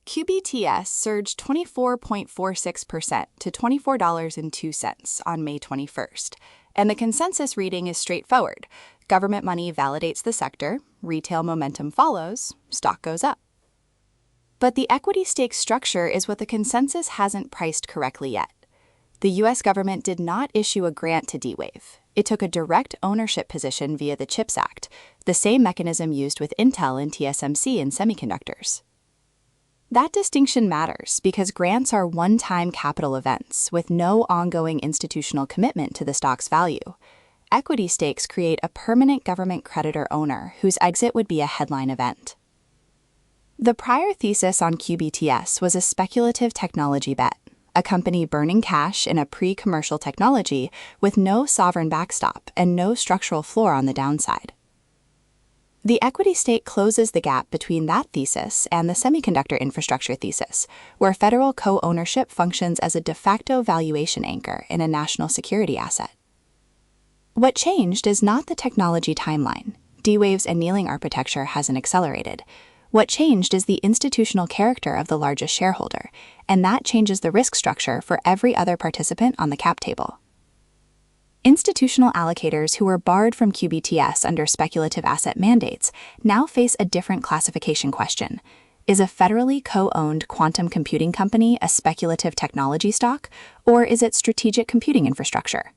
QBTS surged 24.46% to $24.02 on May 21st, and the consensus reading is straightforward. Government money validates the sector, retail momentum follows, stock goes up. But the equity stake structure is what the consensus hasn't priced correctly yet. The U.S. government did not issue a grant to D-Wave. It took a direct ownership position via the CHIPS Act, the same mechanism used with Intel and TSMC in semiconductors. That distinction matters because grants are one-time capital events with no ongoing institutional commitment to the stock's value. Equity stakes create a permanent government creditor owner whose exit would be a headline event. The prior thesis on QBTS was a speculative technology bet, a company burning cash in a pre-commercial technology with no sovereign backstop and no structural floor on the downside. The equity stake closes the gap between that thesis and the semiconductor infrastructure thesis, where federal co-ownership functions as a de facto valuation anchor in a national security asset. What changed is not the technology timeline. D-Wave's annealing architecture hasn't accelerated. What changed is the institutional character of the largest shareholder, and that changes the risk structure for every other participant on the cap table. Institutional allocators who were barred from QBTS under speculative asset mandates now face a different classification question. Is a federally co-owned quantum computing company a speculative technology stock, or is it strategic computing infrastructure?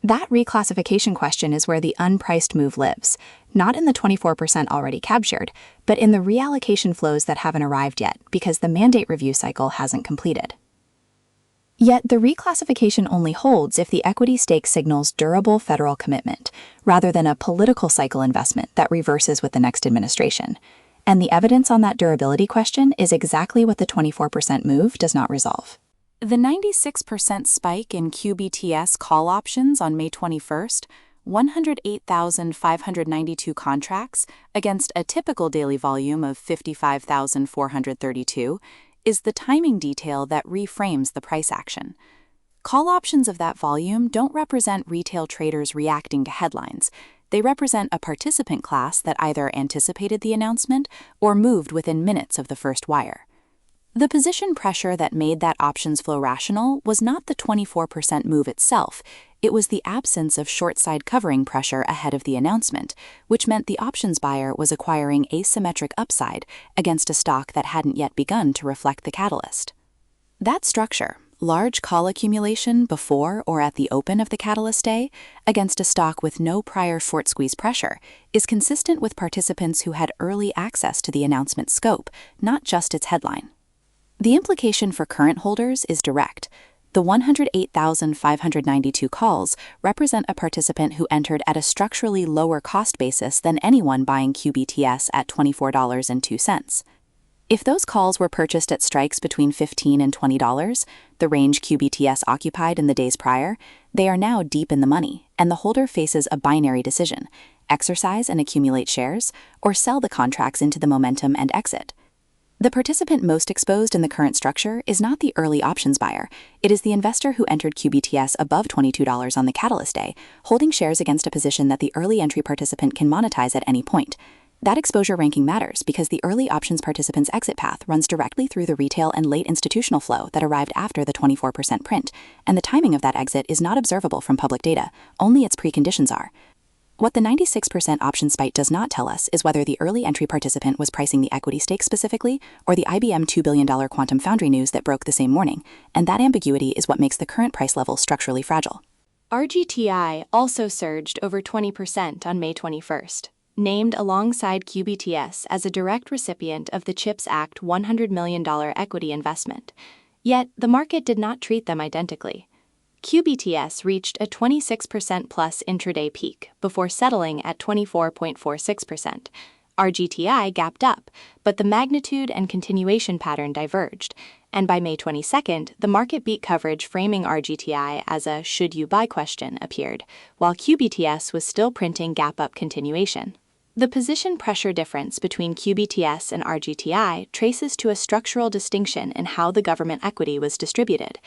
That reclassification question is where the unpriced move lives, not in the 24% already captured, but in the reallocation flows that haven't arrived yet because the mandate review cycle hasn't completed. Yet the reclassification only holds if the equity stake signals durable federal commitment, rather than a political cycle investment that reverses with the next administration. And the evidence on that durability question is exactly what the 24% move does not resolve. The 96% spike in QBTS call options on May 21st, 108,592 contracts against a typical daily volume of 55,432, is the timing detail that reframes the price action. Call options of that volume don't represent retail traders reacting to headlines. They represent a participant class that either anticipated the announcement or moved within minutes of the first wire. The position pressure that made that options flow rational was not the 24% move itself. It was the absence of short-side covering pressure ahead of the announcement, which meant the options buyer was acquiring asymmetric upside against a stock that hadn't yet begun to reflect the catalyst. That structure, large call accumulation before or at the open of the catalyst day, against a stock with no prior short squeeze pressure, is consistent with participants who had early access to the announcement scope, not just its headline. The implication for current holders is direct. The 108,592 calls represent a participant who entered at a structurally lower cost basis than anyone buying QBTS at $24.02. If those calls were purchased at strikes between $15 and $20, the range QBTS occupied in the days prior, they are now deep in the money, and the holder faces a binary decision: exercise and accumulate shares, or sell the contracts into the momentum and exit. The participant most exposed in the current structure is not the early options buyer. It is the investor who entered QBTS above $22 on the catalyst day, holding shares against a position that the early entry participant can monetize at any point. That exposure ranking matters because the early options participant's exit path runs directly through the retail and late institutional flow that arrived after the 24% print, and the timing of that exit is not observable from public data, only its preconditions are. What the 96% option spike does not tell us is whether the early entry participant was pricing the equity stake specifically or the IBM $2 billion quantum foundry news that broke the same morning, and that ambiguity is what makes the current price level structurally fragile. RGTI also surged over 20% on May 21st, named alongside QBTS as a direct recipient of the CHIPS Act $100 million equity investment. Yet, the market did not treat them identically. QBTS reached a 26% plus intraday peak before settling at 24.46%. RGTI gapped up, but the magnitude and continuation pattern diverged, and by May 22nd, the MarketBeat coverage framing RGTI as a should you buy question appeared, while QBTS was still printing gap-up continuation. The position pressure difference between QBTS and RGTI traces to a structural distinction in how the government equity was distributed,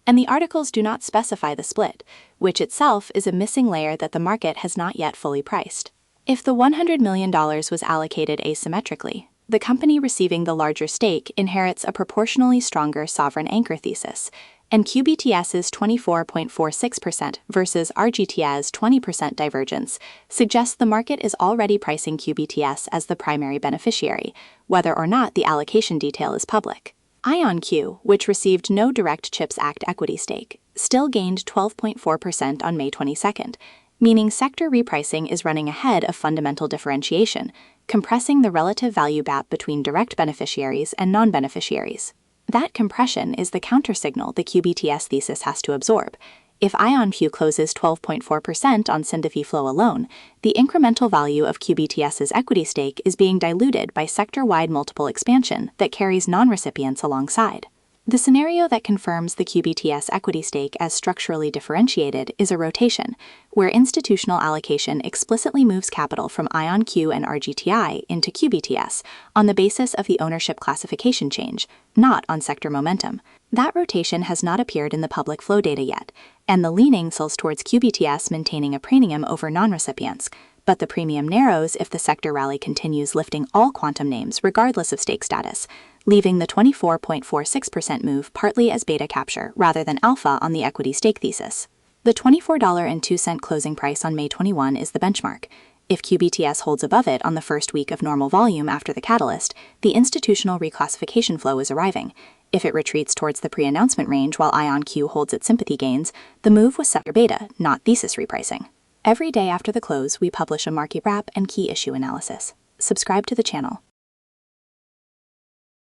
and the articles do not specify the split, which itself is a missing layer that the market has not yet fully priced. If the $100 million was allocated asymmetrically, the company receiving the larger stake inherits a proportionally stronger sovereign anchor thesis, and QBTS's 24.46% versus RGTI's 20% divergence suggests the market is already pricing QBTS as the primary beneficiary, whether or not the allocation detail is public. IonQ, which received no direct CHIPS Act equity stake, still gained 12.4% on May 22nd, meaning sector repricing is running ahead of fundamental differentiation, compressing the relative value gap between direct beneficiaries and non-beneficiaries. That compression is the countersignal the QBTS thesis has to absorb. If IonQ closes 12.4% on Syndifi flow alone, the incremental value of QBTS's equity stake is being diluted by sector-wide multiple expansion that carries non-recipients alongside. The scenario that confirms the QBTS equity stake as structurally differentiated is a rotation, where institutional allocation explicitly moves capital from IonQ and RGTI into QBTS on the basis of the ownership classification change, not on sector momentum. That rotation has not appeared in the public flow data yet, and the leaning tilts towards QBTS maintaining a premium over non-recipients, but the premium narrows if the sector rally continues lifting all quantum names regardless of stake status, leaving the 24.46% move partly as beta capture rather than alpha on the equity stake thesis. The $24.02 closing price on May 21 is the benchmark. If QBTS holds above it on the first week of normal volume after the catalyst, the institutional reclassification flow is arriving. If it retreats towards the pre-announcement range while IonQ holds its sympathy gains, the move was sector beta, not thesis repricing. Every day after the close, we publish a market wrap and key issue analysis. Subscribe to the channel.